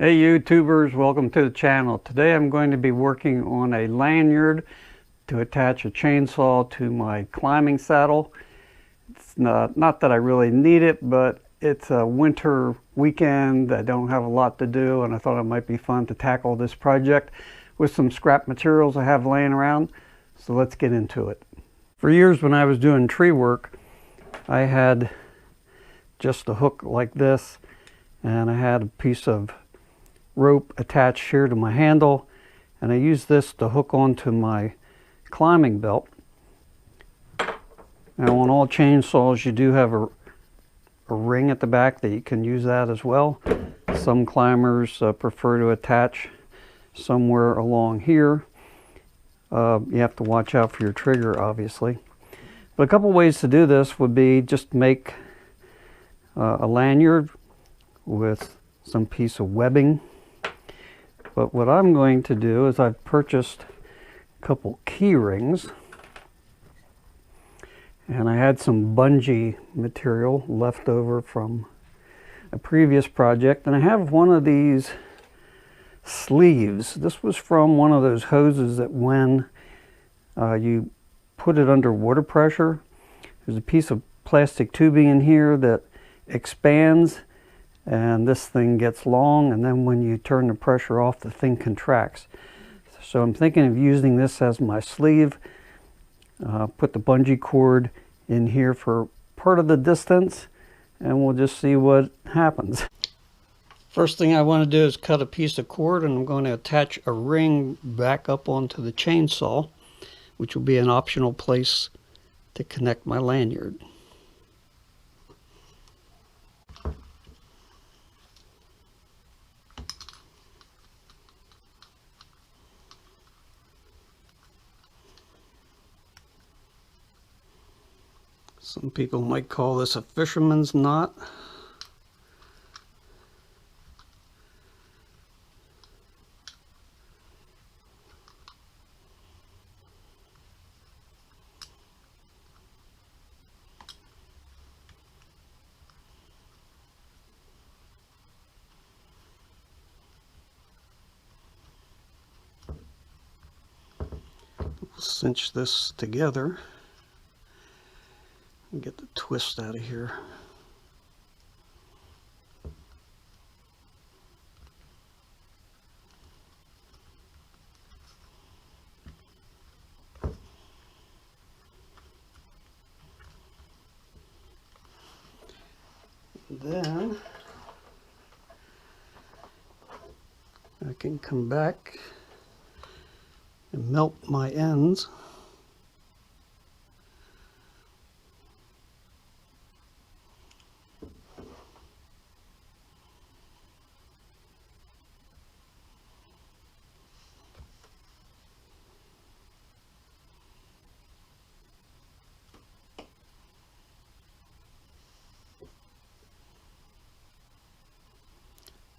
Hey YouTubers, welcome to the channel. Today I'm going to be working on a lanyard to attach a chainsaw to my climbing saddle. It's not that I really need it, but it's a winter weekend. I don't have a lot to do and I thought it might be fun to tackle this project with some scrap materials I have laying around. So let's get into it. For years when I was doing tree work, I had just a hook like this and I had a piece of rope attached here to my handle, and I use this to hook onto my climbing belt. Now on all chainsaws you do have a ring at the back that you can use that as well. Some climbers prefer to attach somewhere along here. You have to watch out for your trigger, obviously. But a couple ways to do this would be just make a lanyard with some piece of webbing. But what I'm going to do is I've purchased a couple key rings, and I had some bungee material left over from a previous project, and I have one of these sleeves. This was from one of those hoses that when you put it under water pressure, there's a piece of plastic tubing in here that expands, and this thing gets long, and then when you turn the pressure off, the thing contracts. So I'm thinking of using this as my sleeve. Put the bungee cord in here for part of the distance, and we'll just see what happens. First thing I want to do is cut a piece of cord, and I'm going to attach a ring back up onto the chainsaw, which will be an optional place to connect my lanyard. Some people might call this a fisherman's knot. We'll cinch this together and get the twist out of here. Then I can come back and melt my ends.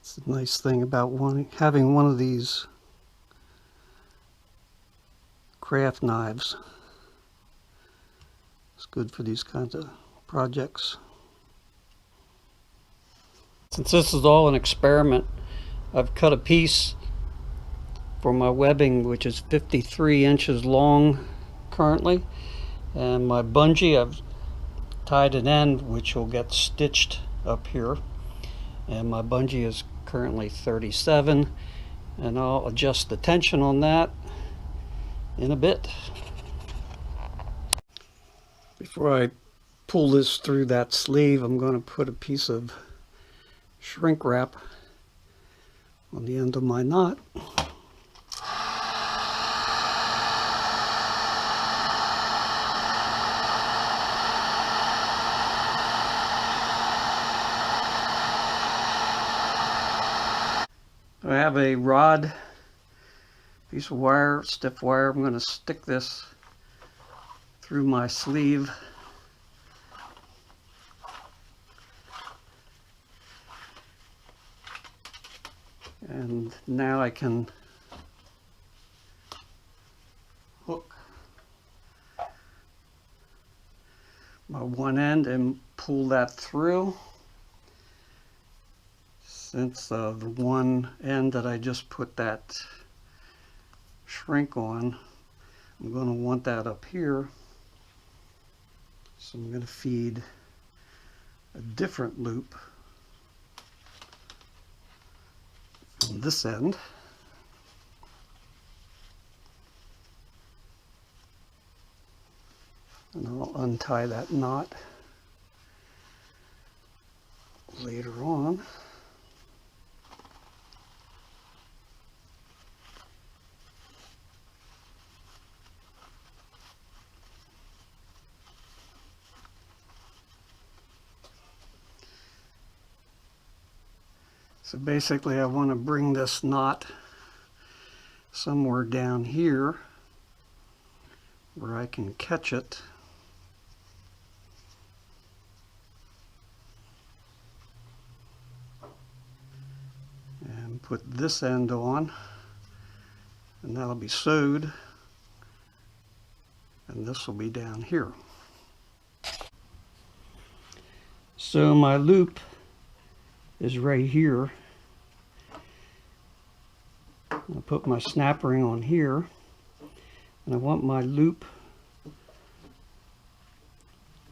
It's a nice thing about having one of these craft knives. It's good for these kinds of projects. Since this is all an experiment, I've cut a piece for my webbing, which is 53 inches long currently, and my bungee, I've tied an end which will get stitched up here, and my bungee is currently 37, and I'll adjust the tension on that in a bit. Before I pull this through that sleeve, I'm going to put a piece of shrink wrap on the end of my knot. I have a rod, piece of wire, stiff wire. I'm going to stick this through my sleeve. And now I can hook my one end and pull that through. Since the one end that I just put that shrink on, I'm going to want that up here. So I'm going to feed a different loop on this end. And I'll untie that knot later on. So basically I want to bring this knot somewhere down here where I can catch it. And put this end on, and that'll be sewed, and this will be down here. So my loop is right here. I'll put my snap ring on here, and I want my loop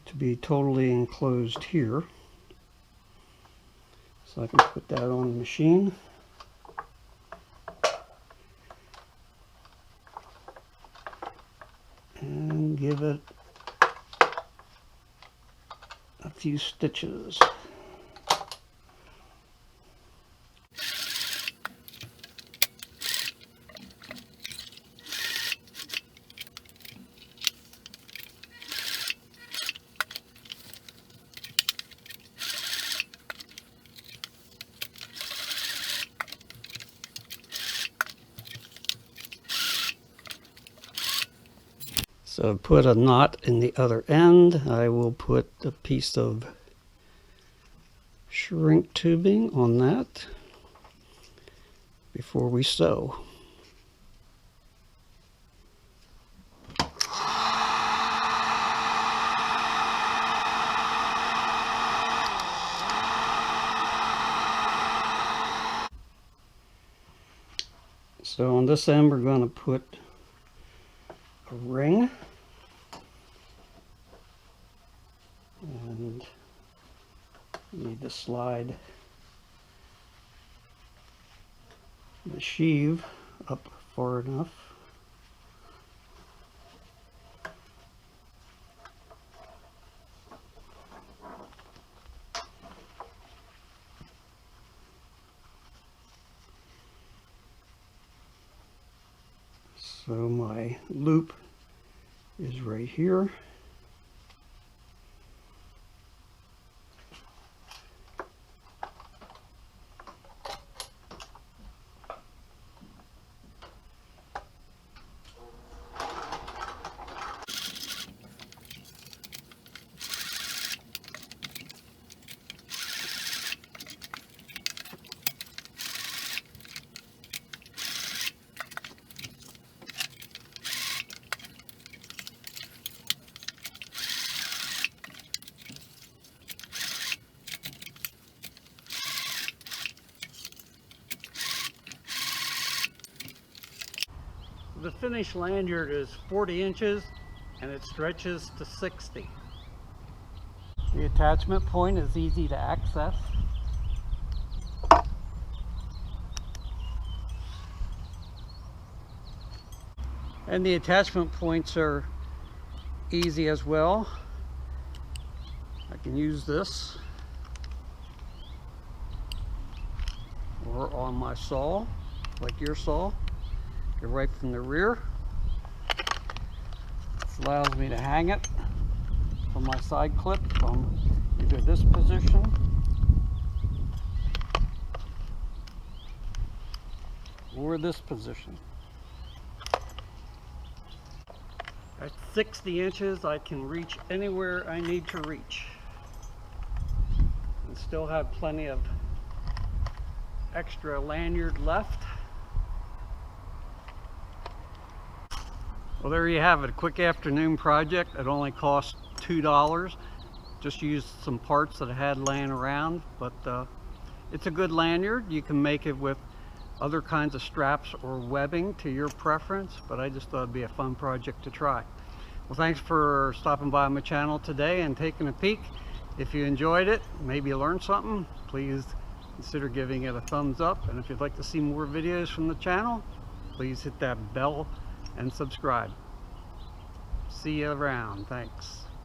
to be totally enclosed here. So I can put that on the machine. And give it a few stitches. So put a knot in the other end. I will put a piece of shrink tubing on that before we sew. So on this end we're going to put a ring, and you need to slide the sheave up far enough. So my loop is right here. The finished lanyard is 40 inches and it stretches to 60. The attachment point is easy to access. And the attachment points are easy as well. I can use this or on my saw, like your saw. Go right from the rear. This allows me to hang it from my side clip from either this position or this position. At 60 inches, I can reach anywhere I need to reach and still have plenty of extra lanyard left. Well, there you have it, a quick afternoon project. It only cost $2. Just used some parts that I had laying around, but It's a good lanyard. You can make it with other kinds of straps or webbing to your preference, but I just thought it'd be a fun project to try. Well, thanks for stopping by my channel today and taking a peek. If you enjoyed it, maybe you learned something, please consider giving it a thumbs up. And if you'd like to see more videos from the channel, please hit that bell and subscribe. See you around. Thanks.